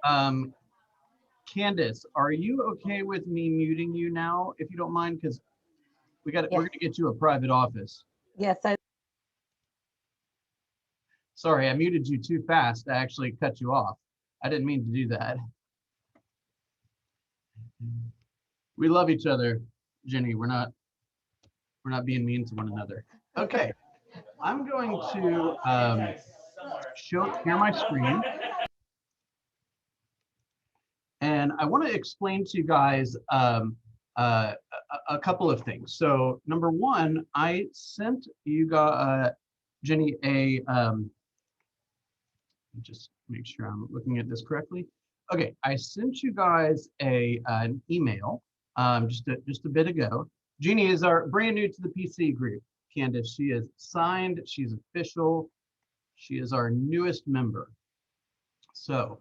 Um, Candace, are you okay with me muting you now, if you don't mind? Because we're Yes, gonna get you a private office. yes, I Sorry, I muted you too fast. I actually cut you off. I didn't mean to do that. We love each other, Jenny. We're not being mean to one another. Okay, I'm going to share my screen, and I want to explain to you guys a couple of things. So number one, I sent you guys, Jenny, just make sure I'm looking at this correctly. Okay, I sent you guys an email just a bit ago. Jeannie is our brand new to the PC group. Candace, she is signed, she's official, she is our newest member. So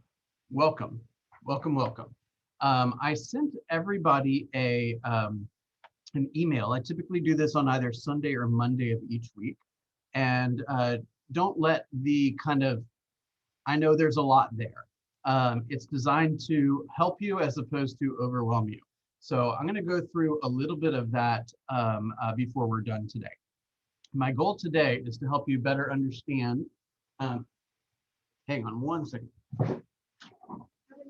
welcome, welcome, welcome. I sent everybody an email. I typically do this on either Sunday or Monday of each week. And don't let the kind of, I know there's a lot there. It's designed to help you as opposed to overwhelm you. So I'm going to go through a little bit of that before we're done today. My goal today is to help you better understand. Um, hang on one second. I didn't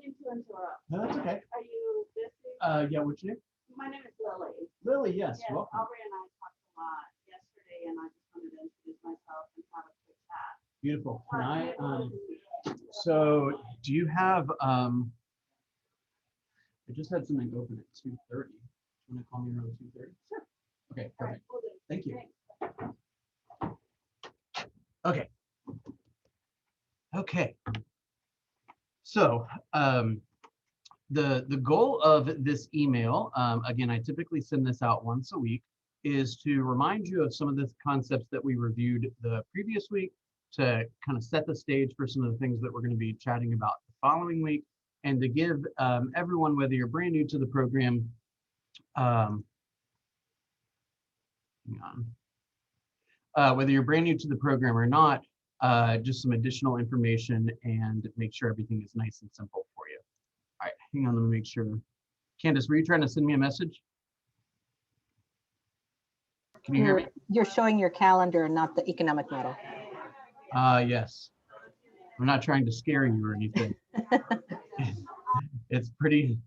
mean to interrupt. No, that's okay. Are you busy? Yeah, what's your name? My name is Lily. Lily, yes, Yes, welcome. Aubrey and I talked a lot yesterday, and I just wanted to introduce myself and have a quick chat. Beautiful. Can I, Um, so do you have, I just had something open at 2:30. Do you want to call me around 2:30? Sure. Okay, All right, perfect. will do. Thank you. Thanks. Okay. Okay. So the goal of this email, again, I typically send this out once a week, is to remind you of some of the concepts that we reviewed the previous week, to kind of set the stage for some of the things that we're going to be chatting about the following week, and to give everyone, whether you're brand new to the program, hang on, whether you're brand new to the program or not, just some additional information and make sure everything is nice and simple for you. All right, hang on, let me make sure. Candace, were you trying to send me a message? Can you hear me? you're showing your calendar and not the economic model. Yes. I'm not trying to scare you or anything. It's pretty,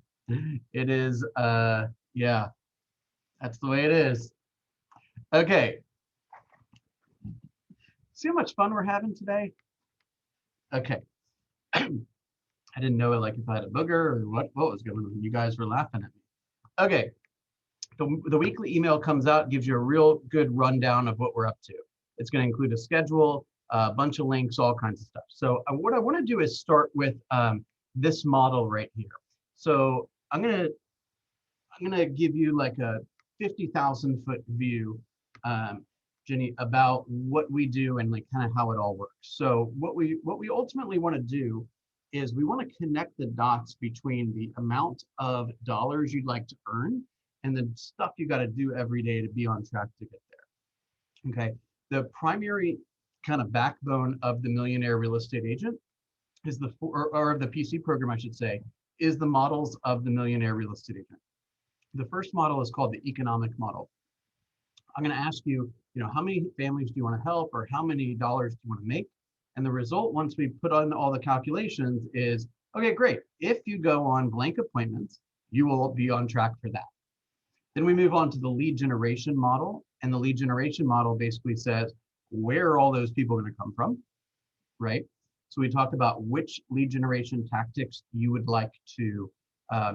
it is, yeah, that's the way it is. Okay. See how much fun we're having today? Okay. I didn't know like if I had a booger or what was going on. You guys were laughing at me. Okay. The weekly email comes out, gives you a real good rundown of what we're up to. It's going to include a schedule, a bunch of links, all kinds of stuff. So what I want to do is start with this model right here. So I'm gonna give you like a 50,000-foot view, Jenny, about what we do and like kind of how it all works. So what we ultimately want to do is we want to connect the dots between the amount of dollars you'd like to earn and the stuff you got to do every day to be on track to get there. Okay. The primary kind of backbone of the Millionaire Real Estate Agent is or of the PC program, I should say, is the models of the Millionaire Real Estate Agent. The first model is called the economic model. I'm going to ask you, how many families do you want to help, or how many dollars do you want to make? And the result, once we put on all the calculations, is, okay, great. If you go on blank appointments, you will be on track for that. Then we move on to the lead generation model. And the lead generation model basically says, where are all those people going to come from, right? So we talked about which lead generation tactics you would like to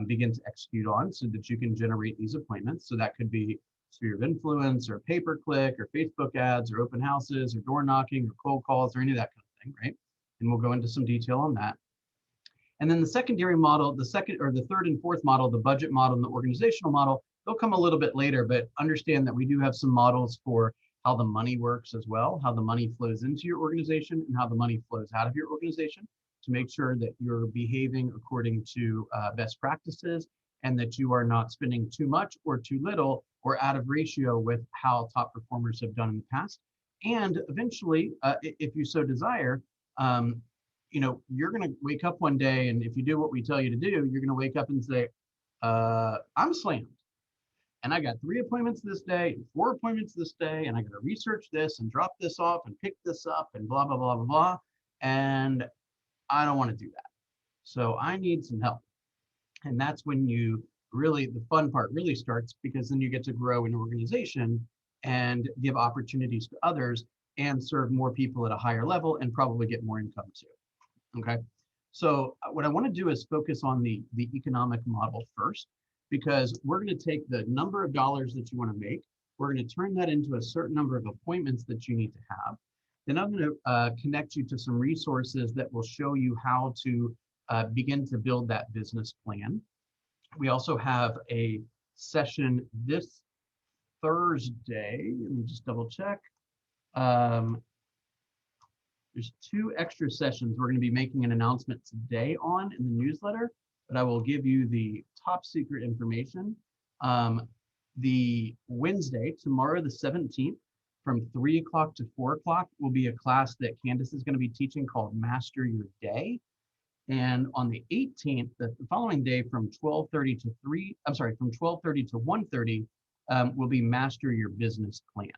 begin to execute on so that you can generate these appointments. So that could be sphere of influence or pay-per-click or Facebook ads or open houses or door knocking or cold calls or any of that kind of thing, right? And we'll go into some detail on that. And then the secondary model, the third and fourth model, the budget model and the organizational model, they'll come a little bit later, but understand that we do have some models for how the money works as well, how the money flows into your organization and how the money flows out of your organization, to make sure that you're behaving according to best practices and that you are not spending too much or too little or out of ratio with how top performers have done in the past. And eventually, if you so desire, you're going to wake up one day, and if you do what we tell you to do, you're going to wake up and say, I'm slammed. And I got 3 appointments this day, and 4 appointments this day, and I got to research this and drop this off and pick this up and blah, blah, blah, blah, blah. And I don't want to do that. So I need some help. And that's when the fun part really starts, because then you get to grow an organization and give opportunities to others and serve more people at a higher level and probably get more income too. Okay. So what I want to do is focus on the economic model first, because we're going to take the number of dollars that you want to make. We're going to turn that into a certain number of appointments that you need to have. Then I'm going to connect you to some resources that will show you how to begin to build that business plan. We also have a session this Thursday. Let me just double check. There's 2 extra sessions we're going to be making an announcement today on in the newsletter, but I will give you the top secret information. The Wednesday, tomorrow the 17th, from 3 o'clock to 4 o'clock will be a class that Candace is going to be teaching called Master Your Day. And on the 18th, the following day, from 12:30 to 1:30, will be Master Your Business Plan.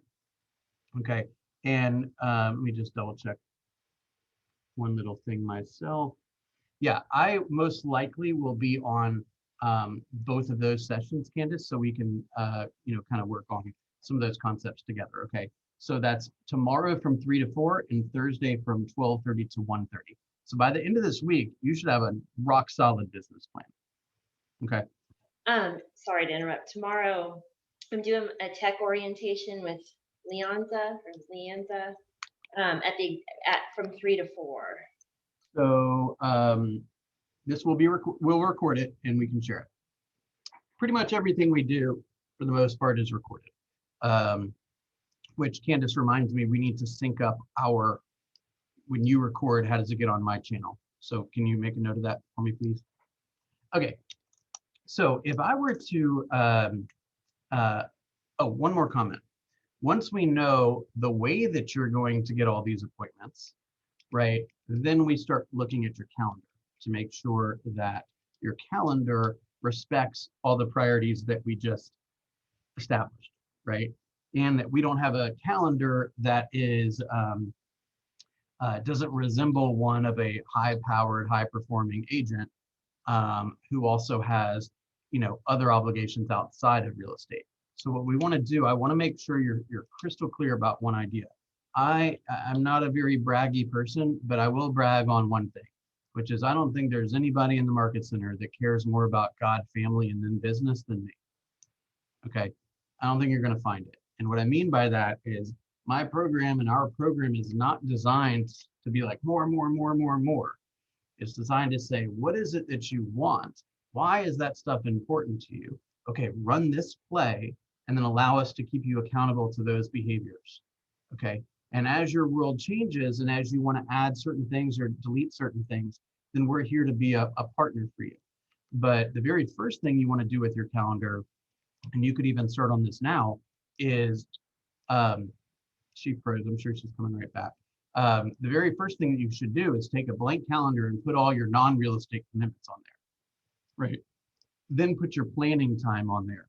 Okay, and let me just double check one little thing myself. Yeah, I most likely will be on both of those sessions, Candace, so we can kind of work on some of those concepts together. Okay, so that's tomorrow from 3 to 4 and Thursday from 12:30 to 1:30. So by the end of this week, you should have a rock solid business plan. Okay. Sorry to interrupt. Tomorrow, I'm doing a tech orientation with Leonza from 3 to 4. So this will be we'll record it and we can share it. Pretty much everything we do, for the most part, is recorded. Which Candace reminds me, we need to sync up when you record, how does it get on my channel? So can you make a note of that for me, please? Okay. So if I were to, one more comment. Once we know the way that you're going to get all these appointments, right, then we start looking at your calendar to make sure that your calendar respects all the priorities that we just established, right? And that we don't have a calendar that is doesn't resemble one of a high-powered, high-performing agent who also has, other obligations outside of real estate. So what we want to do, I want to make sure you're crystal clear about one idea. I'm not a very braggy person, but I will brag on one thing, which is I don't think there's anybody in the market center that cares more about God, family, and then business than me. Okay, I don't think you're going to find it. And what I mean by that is my program and our program is not designed to be like more. It's designed to say, what is it that you want? Why is that stuff important to you? Okay, run this play and then allow us to keep you accountable to those behaviors. Okay, and as your world changes and as you want to add certain things or delete certain things, then we're here to be a partner for you. But the very first thing you want to do with your calendar, and you could even start on this now, is she froze. I'm sure she's coming right back. The very first thing that you should do is take a blank calendar and put all your non-real estate commitments on there, right? Then put your planning time on there.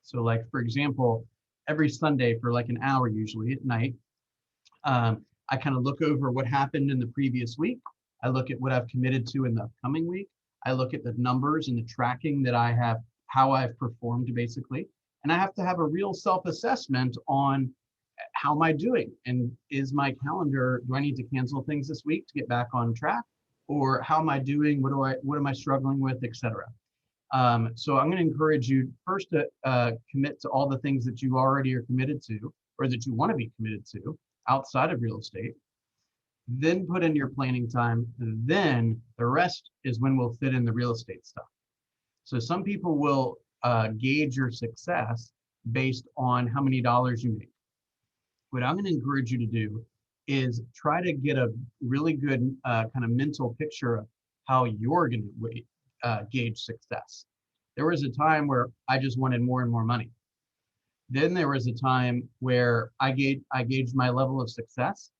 So like, for example, every Sunday for like an hour, usually at night, I kind of look over what happened in the previous week. I look at what I've committed to in the upcoming week. I look at the numbers and the tracking that I have, how I've performed basically. And I have to have a real self-assessment on how am I doing? And is my calendar, do I need to cancel things this week to get back on track? Or how am I doing? What am I struggling with, et cetera? So I'm going to encourage you first to commit to all the things that you already are committed to, or that you want to be committed to outside of real estate. Then put in your planning time. Then the rest is when we'll fit in the real estate stuff. So some people will gauge your success based on how many dollars you make. What I'm going to encourage you to do is try to get a really good kind of mental picture of how you're going to gauge success. There was a time where I just wanted more and more money. Then there was a time where I gauged my level of success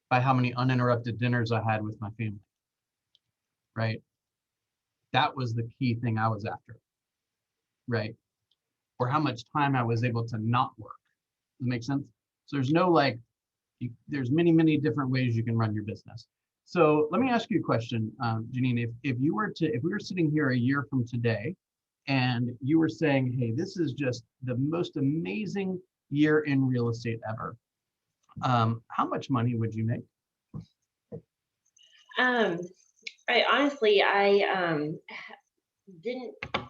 by how many uninterrupted dinners I had with my family, right? That was the key thing I was after, right? Or how much time I was able to not work. Does that make sense? So there's no like, there's many, many different ways you can run your business. So let me ask you a question, Janine. If we were sitting here a year from today, and you were saying, hey, this is just the most amazing year in real estate ever, how much money would you make? I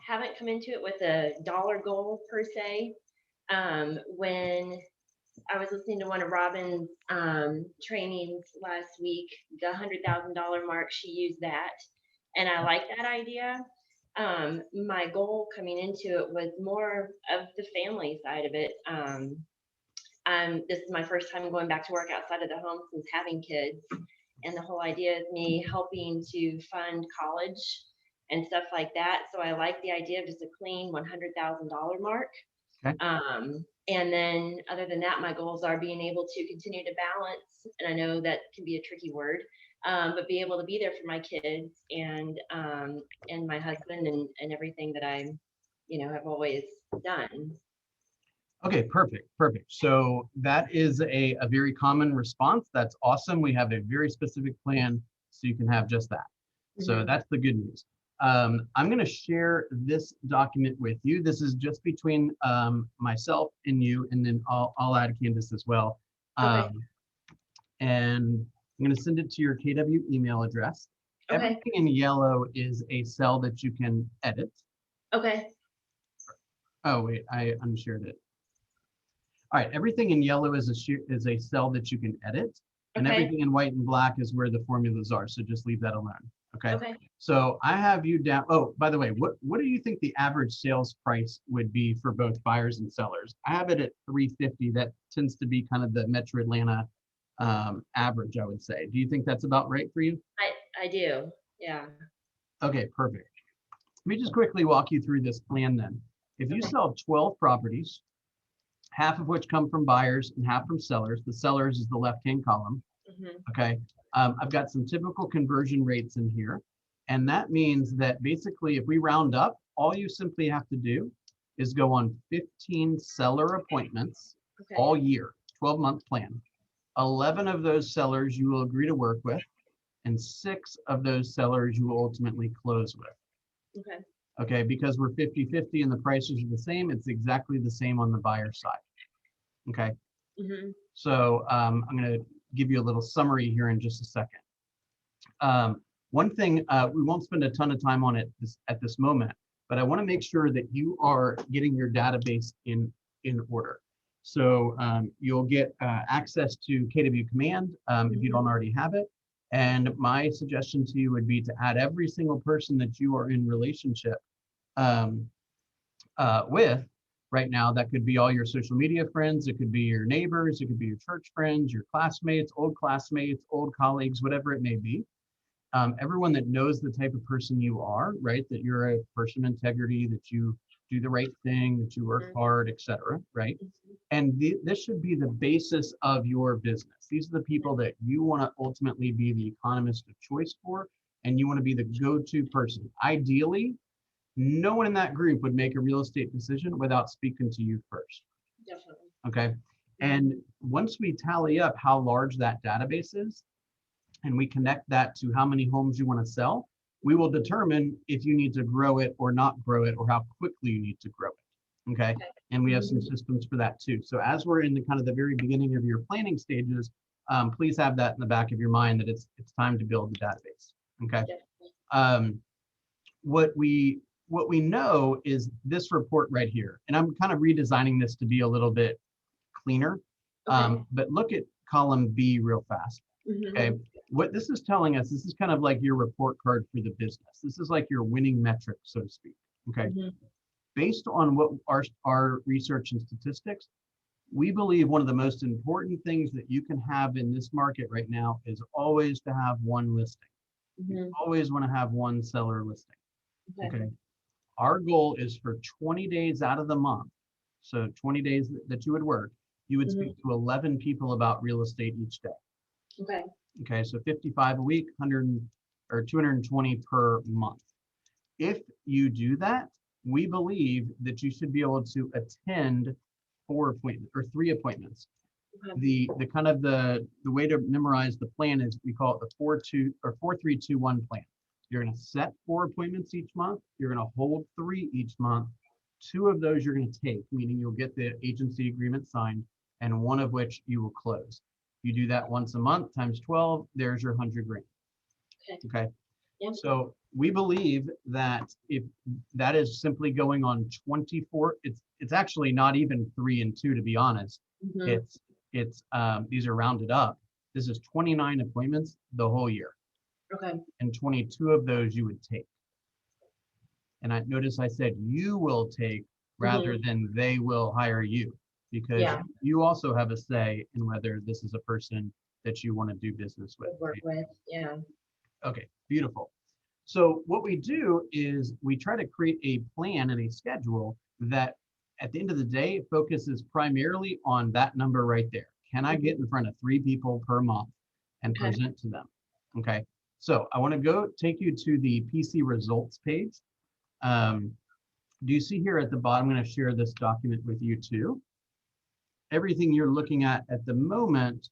haven't come into it with a dollar goal per se. When I was listening to one of Robin's trainings last week, the $100,000 mark, she used that, and I like that idea. My goal coming into it was more of the family side of it. This is my first time going back to work outside of the home since having kids. And the whole idea is me helping to fund college and stuff like that. So I like the idea of just a clean $100,000 mark. Okay. And then other than that, my goals are being able to continue to balance, and I know that can be a tricky word, but be able to be there for my kids and my husband and everything that I, have always done. Okay, perfect, perfect. So that is a very common response. That's awesome. We have a very specific plan, so you can have just that. So that's the good news. I'm going to share this document with you. This is just between myself and you, and then I'll add Candace as well. Okay. And I'm going to send it to your KW email address. Okay. Everything in yellow is a cell that you can edit. Okay. Oh, wait, I unshared it. All right, everything in yellow is a cell that you can edit, and Okay. everything in white and black is where the formulas are. So just leave that alone. Okay. Okay. So I have you down. Oh, by the way, what do you think the average sales price would be for both buyers and sellers? I have it at 350. That tends to be kind of the Metro Atlanta average, I would say. Do you think that's about right for you? I do. Yeah. Okay, perfect. Let me just quickly walk you through this plan then. If you sell 12 properties, half of which come from buyers and half from sellers, the sellers is the left-hand column. Okay. I've got some typical conversion rates in here. And that means that basically if we round up, all you simply have to do is go on 15 seller appointments all year, 12-month plan. 11 of those sellers you will agree to work with, and 6 of those sellers you will ultimately close with. Okay. Okay, because we're 50-50 and the prices are the same, it's exactly the same on the buyer side. Okay. So I'm going to give you a little summary here in just a second. One thing, we won't spend a ton of time on it at this moment, but I want to make sure that you are getting your database in order. So you'll get access to KW Command if you don't already have it. And my suggestion to you would be to add every single person that you are in relationship with right now. That could be all your social media friends, it could be your neighbors, it could be your church friends, your classmates, old colleagues, whatever it may be. Everyone that knows the type of person you are, right? That you're a person of integrity, that you do the right thing, that you work hard, etc. Right? And this should be the basis of your business. These are the people that you want to ultimately be the economist of choice for, and you want to be the go-to person. Ideally, no one in that group would make a real estate decision without speaking to you first. Definitely. Okay. And once we tally up how large that database is, and we connect that to how many homes you want to sell, we will determine if you need to grow it or not grow it, or how quickly you need to grow it. Okay. And we have some systems for that too. So as we're in the kind of the very beginning of your planning stages, please have that in the back of your mind that it's time to build the database. Okay. What we know is this report right here, and I'm kind of redesigning this to be a little bit cleaner. But look at column B real fast. Okay. What this is telling us, this is kind of like your report card for the business. This is like your winning metric, so to speak. Okay. Based on what our research and statistics, we believe one of the most important things that you can have in this market right now is always to have one listing. You always want to have one seller listing. Okay. Our goal is for 20 days out of the month. So 20 days that you would work, you would speak to 11 people about real estate each day. Okay. Okay, so 55 a week, 100 or 220 per month. If you do that, we believe that you should be able to attend 4 appointments or 3 appointments. Okay. The kind of the way to memorize the plan is we call it the 4-3-2-1 plan. You're going to set 4 appointments each month. You're going to hold 3 each month. 2 of those you're going to take, meaning you'll get the agency agreement signed, and 1 of which you will close. You do that once a month times 12, there's your 100 grand. Okay. Yeah. So we believe that if that is simply going on 24, it's actually not even 3 and 2, to be honest. Mhm. It's these are rounded up. This is 29 appointments the whole year, Okay. and 22 of those you would take. And I notice I said you will take rather than they will hire you, because Yeah. you also have a say in whether this is a person that you want to do business with. Work with. Yeah. Okay, beautiful. So what we do is we try to create a plan and a schedule that at the end of the day focuses primarily on that number right there. Can I get in front of 3 people per month and Okay. present to them? Okay, so I want to go take you to the PC results page. Do you see here at the bottom? I'm going to share this document with you too. Everything you're looking at the moment,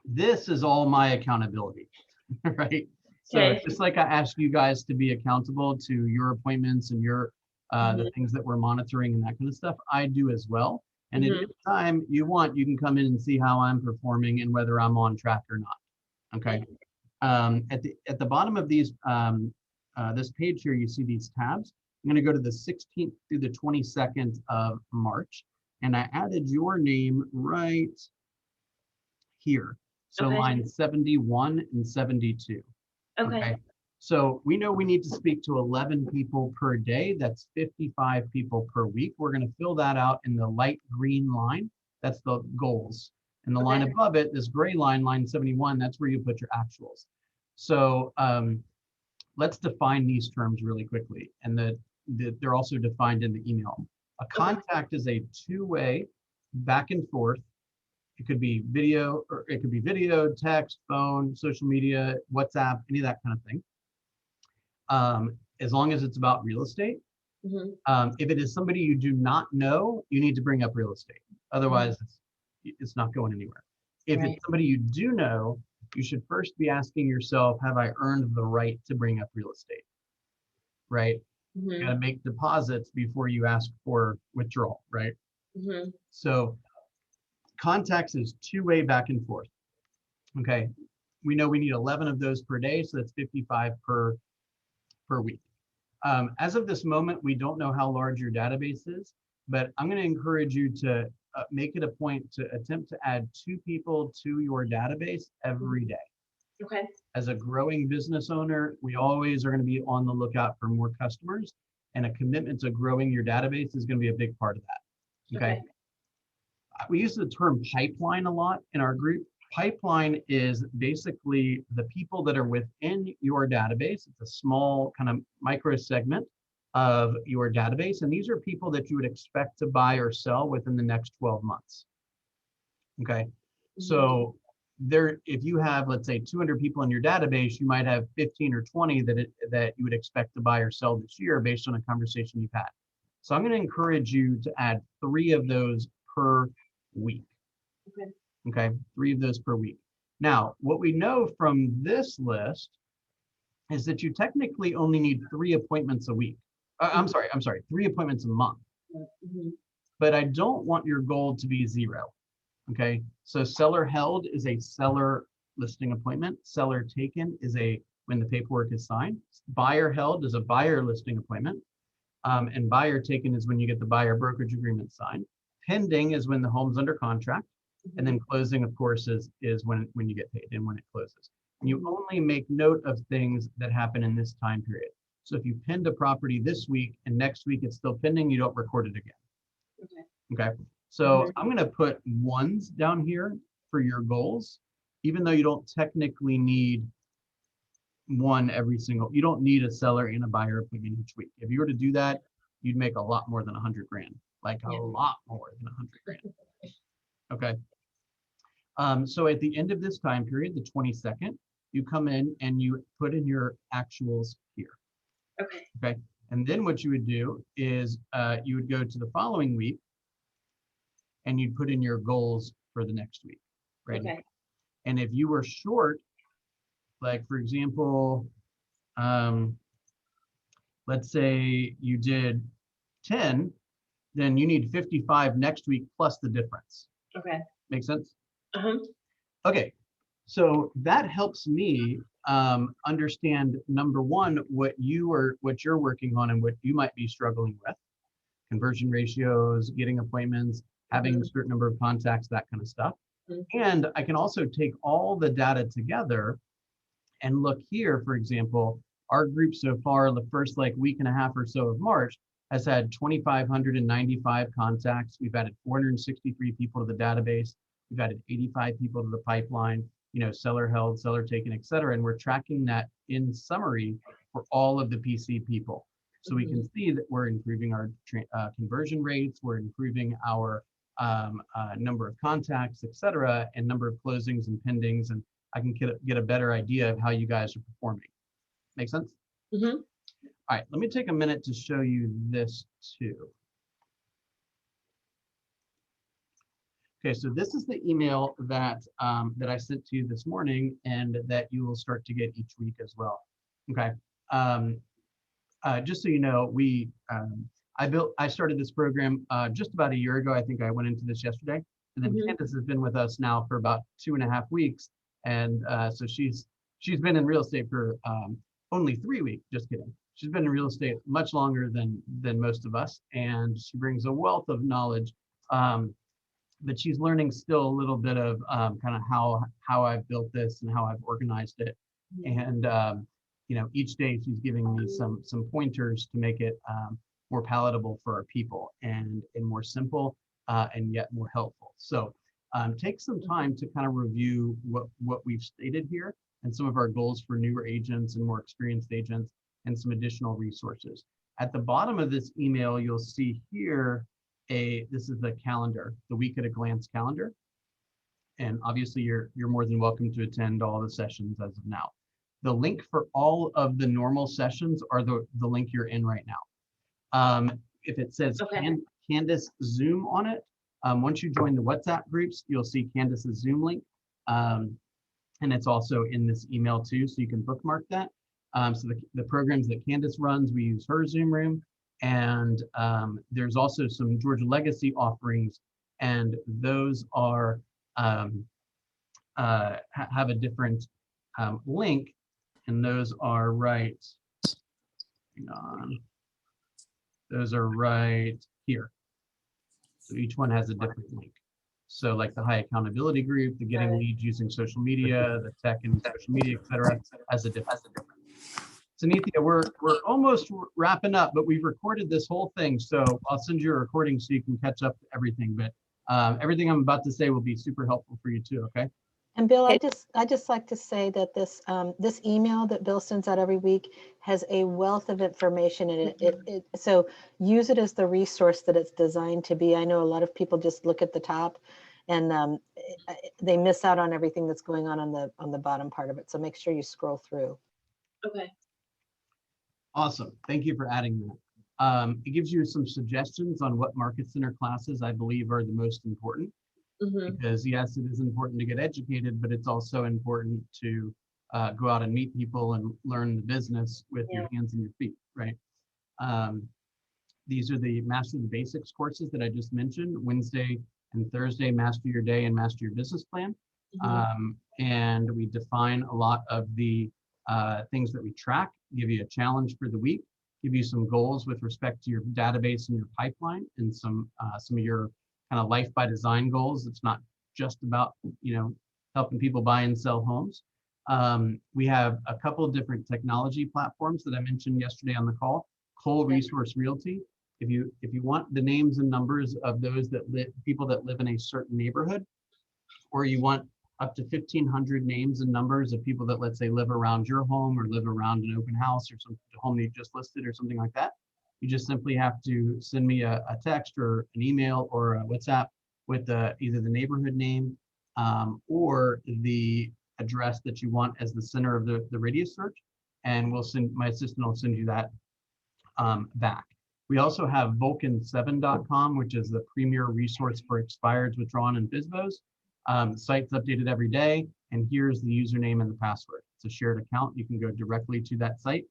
this is all my accountability, right? So Okay. just like I asked you guys to be accountable to your appointments and your the Mhm. things that we're monitoring and that kind of stuff, I do as well. And at Mhm. any time you want, you can come in and see how I'm performing and whether I'm on track or not. Okay. At the bottom of these this page here, you see these tabs. I'm going to go to the 16th through the 22nd of March, and I added your name right here. So Okay. line 71 and 72. Okay. So we know we need to speak to 11 people per day. That's 55 people per week. We're going to fill that out in the light green line. That's the goals. And the line Okay. above it, this gray line, line 71, that's where you put your actuals. So let's define these terms really quickly. And they're also defined in the email. A contact is a 2-way back and forth. It could be video, or it could be video, text, phone, social media, WhatsApp, any of that kind of thing. As long as it's about real estate. Mhm. If it is somebody you do not know, you need to bring up real estate. Otherwise, it's not going anywhere. If Right. it's somebody you do know, you should first be asking yourself, have I earned the right to bring up real estate? Right? You got to Mhm. make deposits before you ask for withdrawal, right? Mhm. So contacts is 2-way back and forth. Okay. We know we need 11 of those per day, so that's 55 per week. As of this moment, we don't know how large your database is, but I'm going to encourage you to make it a point to attempt to add 2 people to your database every day. Okay. As a growing business owner, we always are going to be on the lookout for more customers, and a commitment to growing your database is going to be a big part of that. Okay. We use the term pipeline a lot in our group. Pipeline is basically the people that are within your database. It's a small kind of micro segment of your database. And these are people that you would expect to buy or sell within the next 12 months. Okay. So if you have, let's say 200 people in your database, you might have 15 or 20 that you would expect to buy or sell this year based on a conversation you've had. So I'm going to encourage you to add 3 of those per week. Okay, 3 of those per week. Now, what we know from this list is that you technically only need 3 appointments a week. I'm sorry, 3 appointments a month. But I don't want your goal to be 0. Okay, so seller held is a seller listing appointment. Seller taken is when the paperwork is signed. Buyer held is a buyer listing appointment. And buyer taken is when you get the buyer brokerage agreement signed. Pending is when the home's under contract. And then closing, of course, is when you get paid and when it closes. And you only make note of things that happen in this time period. So if you pinned a property this week and next week it's still pending, you don't record it again. Okay. So I'm going to put 1s down here for your goals, even though you don't technically need one every single, you don't need a seller and a buyer appointment each week. If you were to do that, you'd make a lot more than 100 grand, like a Yeah. lot more than 100 grand. Okay. So at the end of this time period, the 22nd, you come in and you put in your actuals here. Okay. Okay. And then what you would do is you would go to the following week and you'd put in your goals for the next week. Right. Okay. And if you were short, like for example, let's say you did 10, then you need 55 next week plus the difference. Okay. Make sense? Uh-huh. Okay, so that helps me understand, number one, what you're working on and what you might be struggling with. Conversion ratios, getting appointments, having a certain number of contacts, that kind of stuff. And I can also take all the data together and look here, for example, our group so far, the first like week and a half or so of March, has had 2,595 contacts. We've added 463 people to the database. We've added 85 people to the pipeline, seller held, seller taken, et cetera. And we're tracking that in summary for all of the PC people. So we can see that we're improving our conversion rates, we're improving our number of contacts, et cetera, and number of closings and pendings. And I can get a better idea of how you guys are performing. Make sense? Mm-hmm. All right, let me take a minute to show you this too. Okay, so this is the email that that I sent to you this morning, and that you will start to get each week as well. Okay, just so you know, I started this program just about a year ago. I think I went into this yesterday, and then Candace has been with us now for about 2.5 weeks, and so she's been in real estate for only 3 weeks. Just kidding. She's been in real estate much longer than most of us, and she brings a wealth of knowledge. But she's learning still a little bit of kind of how I've built this and how I've organized it. And each day she's giving me some pointers to make it more palatable for our people and more simple and yet more helpful. So take some time to kind of review what we've stated here and some of our goals for newer agents and more experienced agents, and some additional resources. At the bottom of this email, you'll see here this is the calendar, the week at a glance calendar. And obviously you're more than welcome to attend all the sessions as of now. The link for all of the normal sessions are the link you're in right now. If it says Candace Zoom on it, once you join the WhatsApp groups, you'll see Candace's Zoom link. And it's also in this email too, so you can bookmark that. So the programs that Candace runs, we use her Zoom room. And there's also some Georgia Legacy offerings, and those are have a different link, and those are right. Hang on, those are right here. So each one has a different link. So like the high accountability group, the getting leads using social media, the tech and social media, et cetera, has a different. Sanithia, we're almost wrapping up, but we've recorded this whole thing, so I'll send you a recording so you can catch up to everything. But everything I'm about to say will be super helpful for you too. Okay. And Bill, I just like to say that this this email that Bill sends out every week has a wealth of information in it. So use it as the resource that it's designed to be. I know a lot of people just look at the top, and they miss out on everything that's going on the bottom part of it. So make sure you scroll through. Okay. Awesome. Thank you for adding that. It gives you some suggestions on what market center classes I believe are the most important. Because yes, it is important to get educated, but it's also important to go out and meet people and learn the business with your hands and your feet, right? These are the Master the Basics courses that I just mentioned. Wednesday and Thursday, Master Your Day and Master Your Business Plan. And we define a lot of the things that we track, give you a challenge for the week, give you some goals with respect to your database and your pipeline, and some of your kind of life by design goals. It's not just about, helping people buy and sell homes. We have a couple of different technology platforms that I mentioned yesterday on the call. Cole Resource Realty. If you want the names and numbers of those people that live in a certain neighborhood, or you want up to 1,500 names and numbers of people that, let's say, live around your home or live around an open house or some home that you just listed or something like that. You just simply have to send me a text or an email or a WhatsApp with either the neighborhood name or the address that you want as the center of the radius search, and my assistant will send you that back. We also have Vulcan7.com, which is the premier resource for expireds, withdrawn, and FSBOs. The site's updated every day, and here's the username and the password. It's a shared account. You can go directly to that site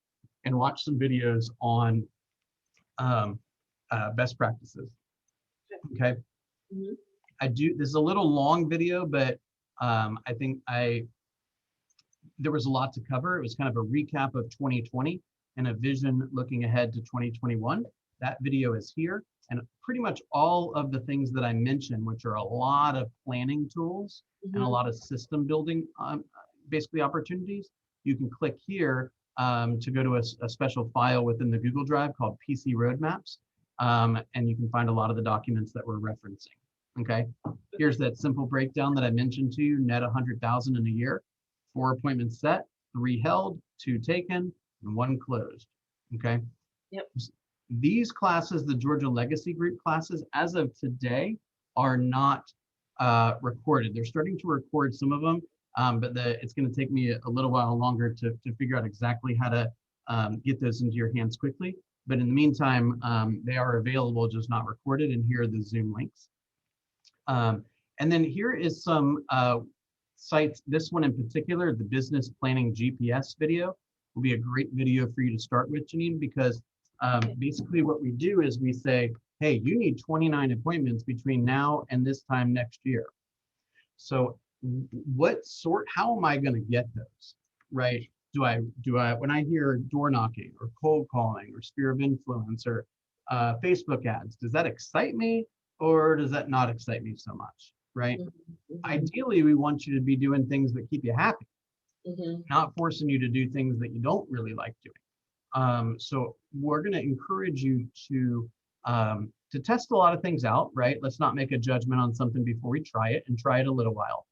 and watch some videos on best practices. Okay. Mhm. This is a little long video, but I think there was a lot to cover. It was kind of a recap of 2020 and a vision looking ahead to 2021. That video is here, and pretty much all of the things that I mentioned, which are a lot of planning tools and a lot of system building, basically opportunities. You can click here to go to a special file within the Google Drive called PC Roadmaps, and you can find a lot of the documents that we're referencing. Okay, here's that simple breakdown that I mentioned to you: net 100,000 in a year, 4 appointments set, 3 held, 2 taken, and 1 closed. Okay. Yep. These classes, the Georgia Legacy Group classes, as of today, are not recorded. They're starting to record some of them, but it's going to take me a little while longer to figure out exactly how to get those into your hands quickly. But in the meantime, they are available, just not recorded, and here are the Zoom links. And then here is some sites. This one in particular, the Business Planning GPS video, will be a great video for you to start with, Janine, because basically what we do is we say, hey, you need 29 appointments between now and this time next year. So how am I going to get those, right? Do I, when I hear door knocking or cold calling or sphere of influence or Facebook ads, does that excite me or does that not excite me so much, right? Ideally, we want you to be doing things that keep you happy, not forcing you to do things that you don't really like doing. So we're going to encourage you to test a lot of things out, right? Let's not make a judgment on something before we try it, and try it a little while.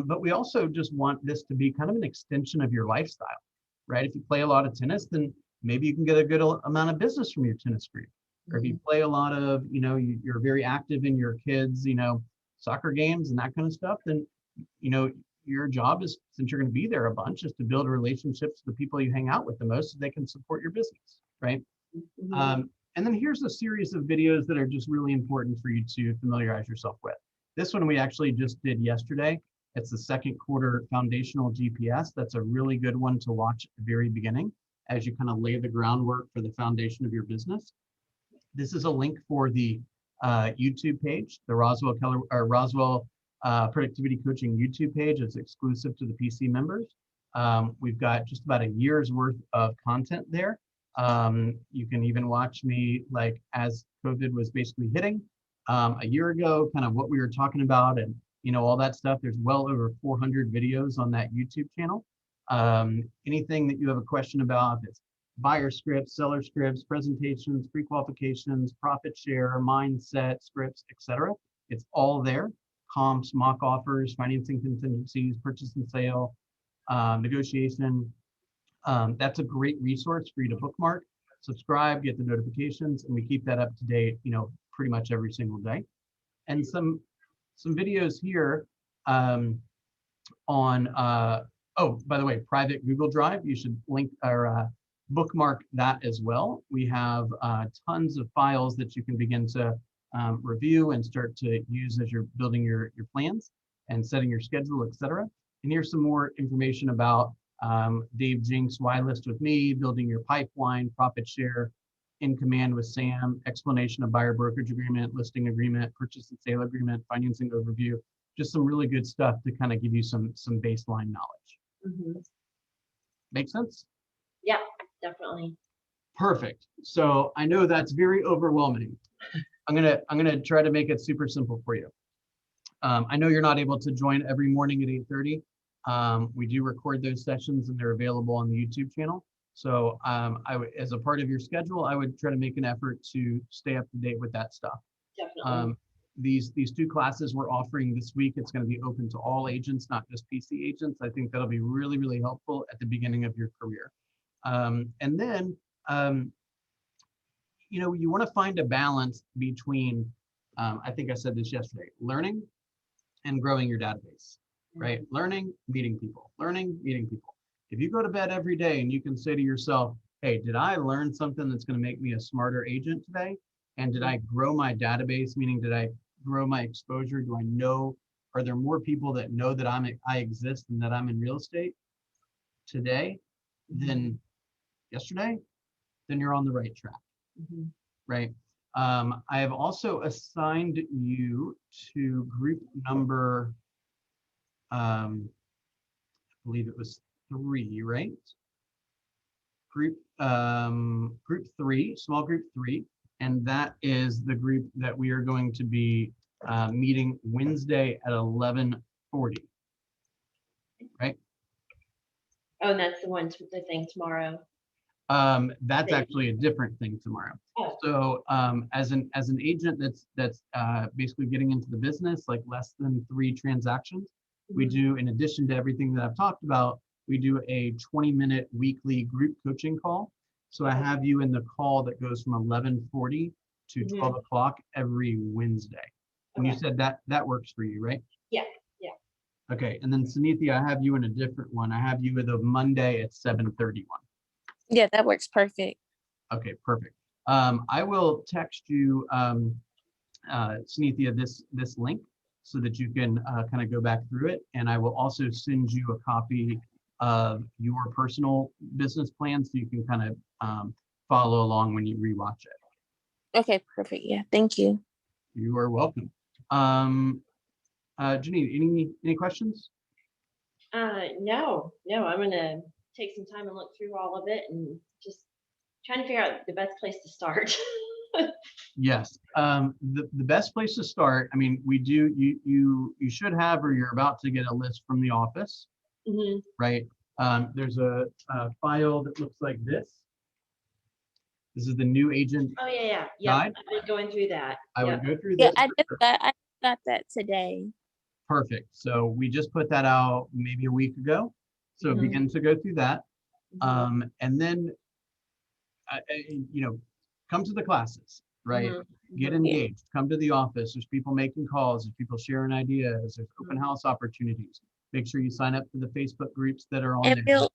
But we also just want this to be kind of an extension of your lifestyle, right? If you play a lot of tennis, then maybe you can get a good amount of business from your tennis group. Or if you play a lot of, you're very active in your kids, soccer games and that kind of stuff, then, your job is, since you're going to be there a bunch, is to build relationships with the people you hang out with the most so they can support your business, right? And then here's a series of videos that are just really important for you to familiarize yourself with. This one we actually just did yesterday. It's the second quarter foundational GPS. That's a really good one to watch at the very beginning as you kind of lay the groundwork for the foundation of your business. This is a link for the YouTube page, the Roswell Productivity Coaching YouTube page. It's exclusive to the PC members. We've got just about a year's worth of content there. You can even watch me, like, as COVID was basically hitting a year ago, kind of what we were talking about and all that stuff. There's well over 400 videos on that YouTube channel. Anything that you have a question about, it's buyer scripts, seller scripts, presentations, pre-qualifications, profit share, mindset, scripts, etc. It's all there. Comps, mock offers, financing contingencies, purchase and sale, negotiation. That's a great resource for you to bookmark, subscribe, get the notifications, and we keep that up to date, pretty much every single day. And some videos here on, oh, by the way, private Google Drive, you should link or bookmark that as well. We have tons of files that you can begin to review and start to use as you're building your plans and setting your schedule, etc. And here's some more information about Dave Jinks, Why List with Me, building your pipeline, profit share, in command with Sam, explanation of buyer brokerage agreement, listing agreement, purchase and sale agreement, financing overview. Just some really good stuff to kind of give you some baseline knowledge. Make sense? Yeah, definitely. Perfect. So I know that's very overwhelming. I'm gonna try to make it super simple for you. I know you're not able to join every morning at 8:30. We do record those sessions and they're available on the YouTube channel. So as a part of your schedule, I would try to make an effort to stay up to date with that stuff. Definitely. these two classes we're offering this week, it's going to be open to all agents, not just PC agents. I think that'll be really, really helpful at the beginning of your career. And then, you know, you want to find a balance between, I think I said this yesterday, learning and growing your database, right? Learning, meeting people, learning, meeting people. If you go to bed every day and you can say to yourself, hey, did I learn something that's going to make me a smarter agent today? And did I grow my database? Meaning, did I grow my exposure? Do I know, are there more people that know that I exist and that I'm in real estate today than yesterday? Then you're on the right track, right? I have also assigned you to group number, I believe it was 3, right? Group 3, small group 3, and that is the group that we are going to be meeting Wednesday at 11:40, right? Oh, and that's the thing tomorrow. That's actually a different thing tomorrow. Oh. So as an agent that's basically getting into the business, like less than 3 transactions, we do, in addition to everything that I've talked about, we do a 20-minute weekly group coaching call. So I have you in the call that goes from 11:40 to 12 o'clock every Wednesday. And you said that works for you, right? Yeah. Okay, and then Sunithia, I have you in a different one. I have you with a Monday at 7:31. Yeah, that works perfect. Okay, perfect. I will text you, Sunithia, this link so that you can kind of go back through it. And I will also send you a copy of your personal business plan so you can kind of follow along when you rewatch it. Okay, perfect. Yeah, thank you. You are welcome. Janine, any questions? No, I'm gonna take some time and look through all of it and just trying to figure out the best place to start. Yes, the best place to start, I mean, you should have, or you're about to get a list from the office, right? There's a file that looks like this. This is the new agent Oh yeah. guide. I've been going through that. I would go through Yeah, this. I got that today. Perfect. So we just put that out maybe a week ago. So begin to go through that. And then, you know, come to the classes, right? Get engaged, come to the office. There's people making calls, there's people sharing ideas, there's open house opportunities. Make sure you sign up for the Facebook groups that are on And there, Bill,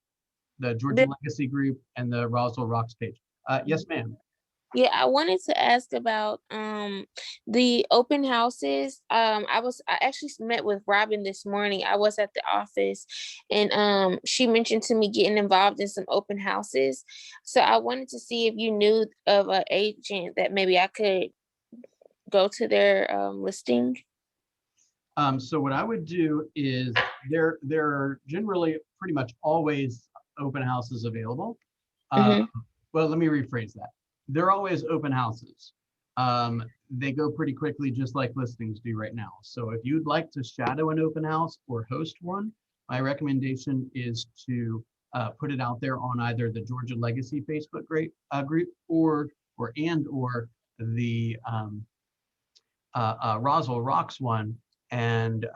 the Georgia Legacy group and the Roswell Rocks page. Yes, ma'am. yeah, I wanted to ask about the open houses. I actually met with Robin this morning. I was at the office and she mentioned to me getting involved in some open houses. So I wanted to see if you knew of an agent that maybe I could go to their listing. So what I would do is there are generally pretty much always open houses available. Well, let me rephrase that. They're always open houses. They go pretty quickly, just like listings do right now. So if you'd like to shadow an open house or host one, my recommendation is to put it out there on either the Georgia Legacy Facebook group or the Roswell Rocks one. And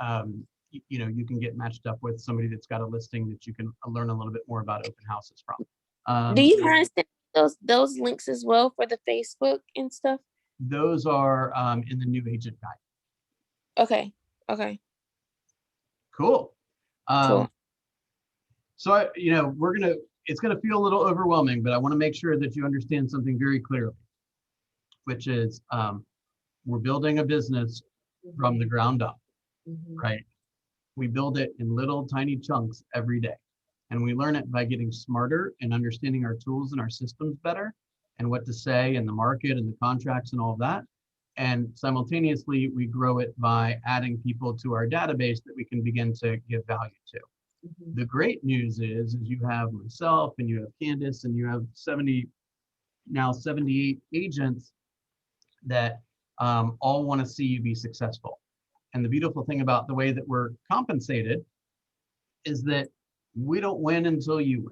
you know, you can get matched up with somebody that's got a listing that you can learn a little bit more about open houses from. Do you mind sending those links as well for the Facebook and stuff? Those are in the new agent guide. Okay. Cool. Cool. So you know, it's gonna feel a little overwhelming, but I want to make sure that you understand something very clearly, which is we're building a business from the ground up, right? We build it in little tiny chunks every day. And we learn it by getting smarter and understanding our tools and our systems better and what to say in the market and the contracts and all of that. And simultaneously, we grow it by adding people to our database that we can begin to give value to. The great news is you have myself and you have Candace and you have 78 agents that all want to see you be successful. And the beautiful thing about the way that we're compensated is that we don't win until you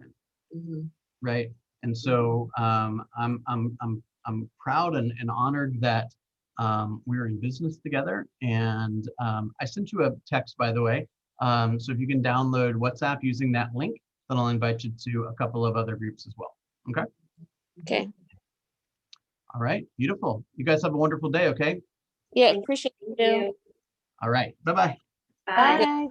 win, right? And so I'm proud and honored that we're in business together. And I sent you a text, by the way. So if you can download WhatsApp using that link, then I'll invite you to a couple of other groups as well. Okay. Okay. All right. Beautiful. You guys have a wonderful day. Okay. Yeah, Thank appreciate Thank you. you. All right. Bye-bye. Bye. Bye.